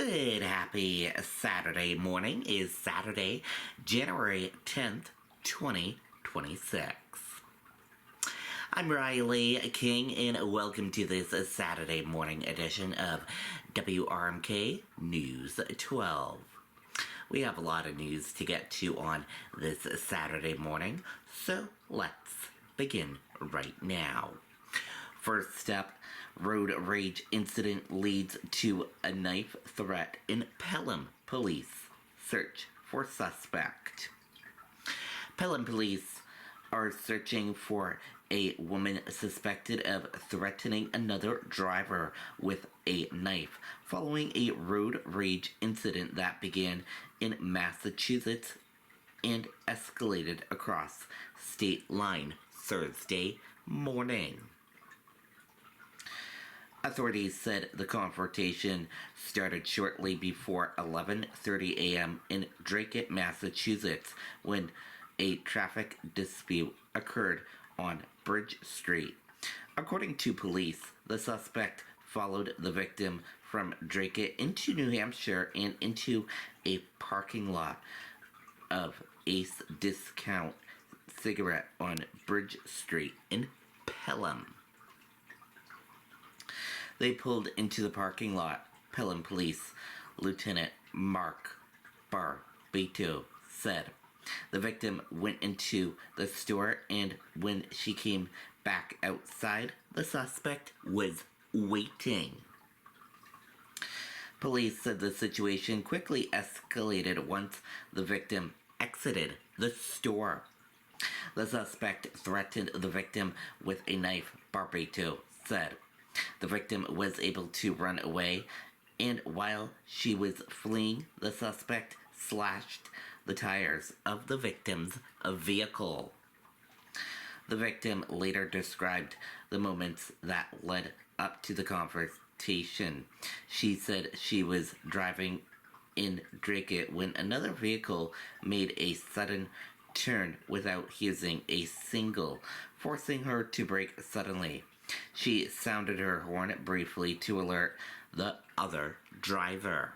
Good happy Saturday morning is Saturday, January 10th, 2026. I'm Riley King and welcome to this Saturday morning edition of WRMK News 12. We have a lot of news to get to on this Saturday morning, so let's begin right now. First up, road rage incident leads to a knife threat in Pelham. Police search for suspect. Pelham police are searching for a woman suspected of threatening another driver with a knife following a road rage incident that began in Massachusetts and escalated across state line Thursday morning. Authorities said the confrontation started shortly before 11:30 a.m. in Drake, Massachusetts, when a traffic dispute occurred on Bridge Street. According to police, the suspect followed the victim from Drake into New Hampshire and into a parking lot of Ace Discount Cigarette on Bridge Street in Pelham. They pulled into the parking lot. Pelham Police Lieutenant Mark Barbato said the victim went into the store, and when she came back outside, the suspect was waiting. Police said the situation quickly escalated once the victim exited the store. The suspect threatened the victim with a knife, Barbato said. The victim was able to run away, and while she was fleeing, the suspect slashed the tires of the victim's vehicle. The victim later described the moments that led up to the confrontation. She said she was driving in Drake when another vehicle made a sudden turn without using a signal, forcing her to brake suddenly. She sounded her horn briefly to alert the other driver.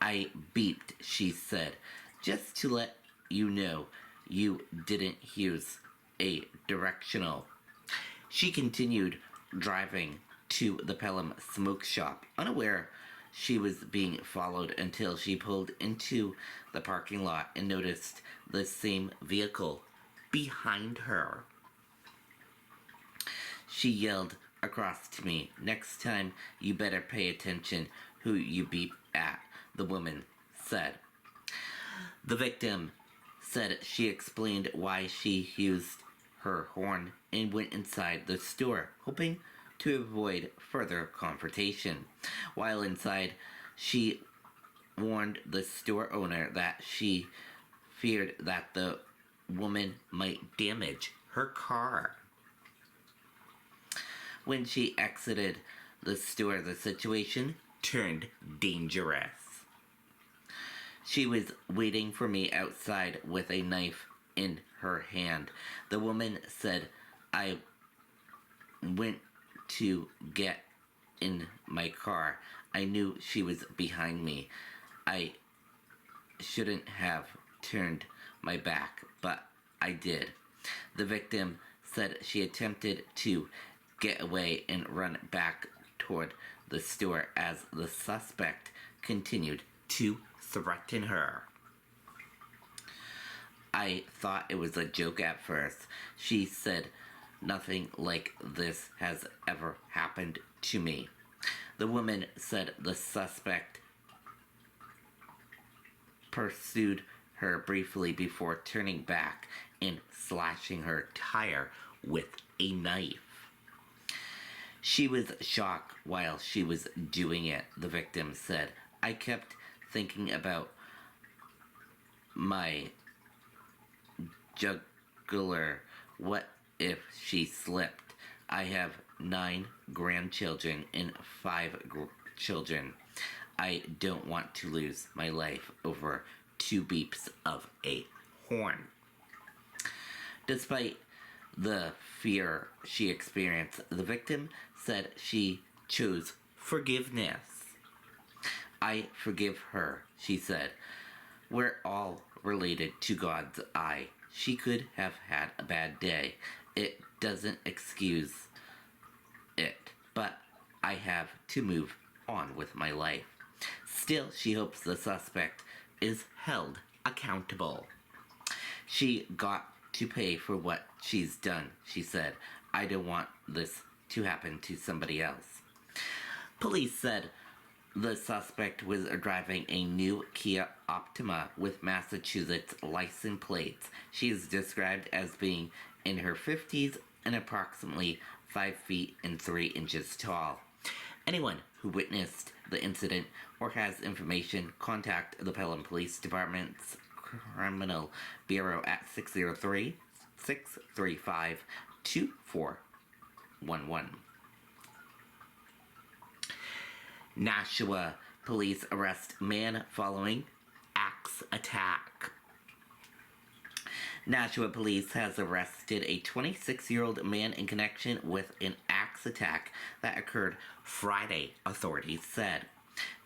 I beeped, she said, just to let you know you didn't use a directional. She continued driving to the Pelham smoke shop, unaware she was being followed until she pulled into the parking lot and noticed the same vehicle behind her. She yelled across to me, "Next time you better pay attention who you beep at," the woman said. The victim said she explained why she used her horn and went inside the store, hoping to avoid further confrontation. While inside, she warned the store owner that she feared that the woman might damage her car. When she exited the store, the situation turned dangerous. She was waiting for me outside with a knife in her hand. The woman said, "I went to get in my car. I knew she was behind me. I shouldn't have turned my back, but I did." The victim said she attempted to get away and run back toward the store as the suspect continued to threaten her. "I thought it was a joke at first," she said. "Nothing like this has ever happened to me." The woman said the suspect pursued her briefly before turning back and slashing her tire with a knife. She was shocked while she was doing it, the victim said. "I kept thinking about my jugular. What if she slipped? I have 9 grandchildren and 5 children. I don't want to lose my life over 2 beeps of a horn." Despite the fear she experienced, the victim said she chose forgiveness. I forgive her, she said. We're all related to God's eye. She could have had a bad day. It doesn't excuse it, but I have to move on with my life. Still, she hopes the suspect is held accountable. She got to pay for what she's done, she said. I don't want this to happen to somebody else. Police said the suspect was driving a new Kia Optima with Massachusetts license plates. She is described as being in her 50s and approximately 5 feet and 3 inches tall. Anyone who witnessed the incident or has information, contact the Pelham Police Department's Criminal Bureau at 603-635-2411. Nashua police arrest man following axe attack. Nashua police has arrested a 26-year-old man in connection with an axe attack that occurred Friday, authorities said.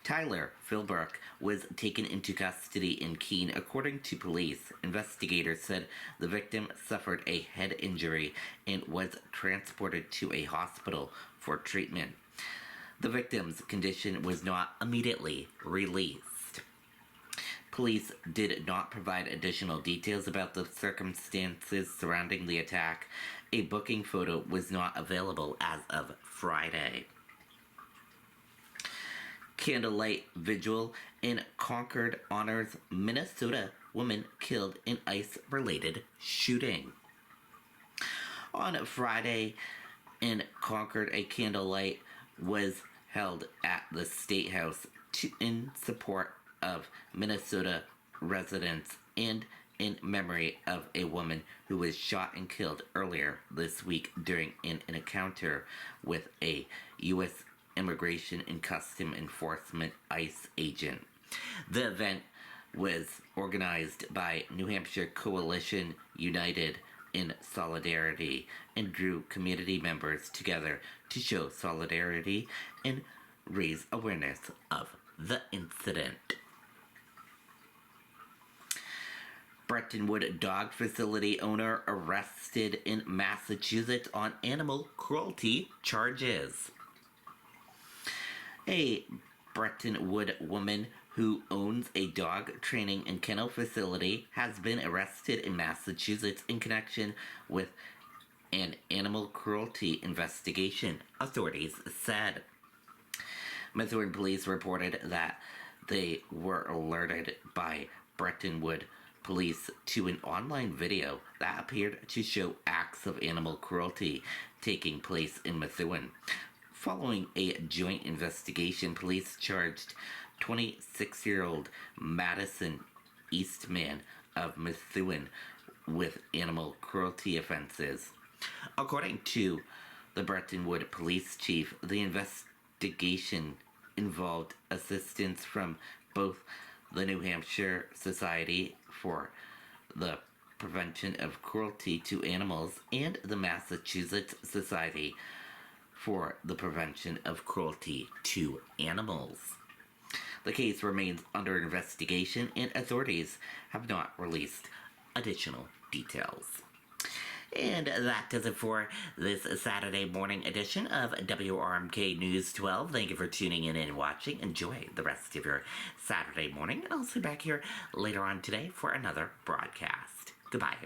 Tyler Philbrook was taken into custody in Keene, according to police. Investigators said the victim suffered a head injury and was transported to a hospital for treatment. The victim's condition was not immediately released. Police did not provide additional details about the circumstances surrounding the attack. A booking photo was not available as of Friday. Candlelight vigil in Concord honors Minnesota woman killed in ICE-related shooting. On Friday in Concord, a candlelight was held at the State House in support of Minnesota residents and in memory of a woman who was shot and killed earlier this week during an encounter with a U.S. Immigration and Customs Enforcement ICE agent. The event was organized by New Hampshire Coalition United in Solidarity and drew community members together to show solidarity and raise awareness of the incident. Brettonwood dog facility owner arrested in Massachusetts on animal cruelty charges. A Brettonwood woman who owns a dog training and kennel facility has been arrested in Massachusetts in connection with an animal cruelty investigation, authorities said. Methuen police reported that they were alerted by Brettonwood police to an online video that appeared to show acts of animal cruelty taking place in Methuen. Following a joint investigation, police charged 26-year-old Madison Eastman of Methuen with animal cruelty offenses. According to the Brettonwood police chief, the investigation involved assistance from both the New Hampshire Society for the Prevention of Cruelty to Animals and the Massachusetts Society for the Prevention of Cruelty to Animals. The case remains under investigation and authorities have not released additional details. And that does it for this Saturday morning edition of WRMK News 12. Thank you for tuning in and watching. Enjoy the rest of your Saturday morning, and I'll see you back here later on today for another broadcast. Goodbye.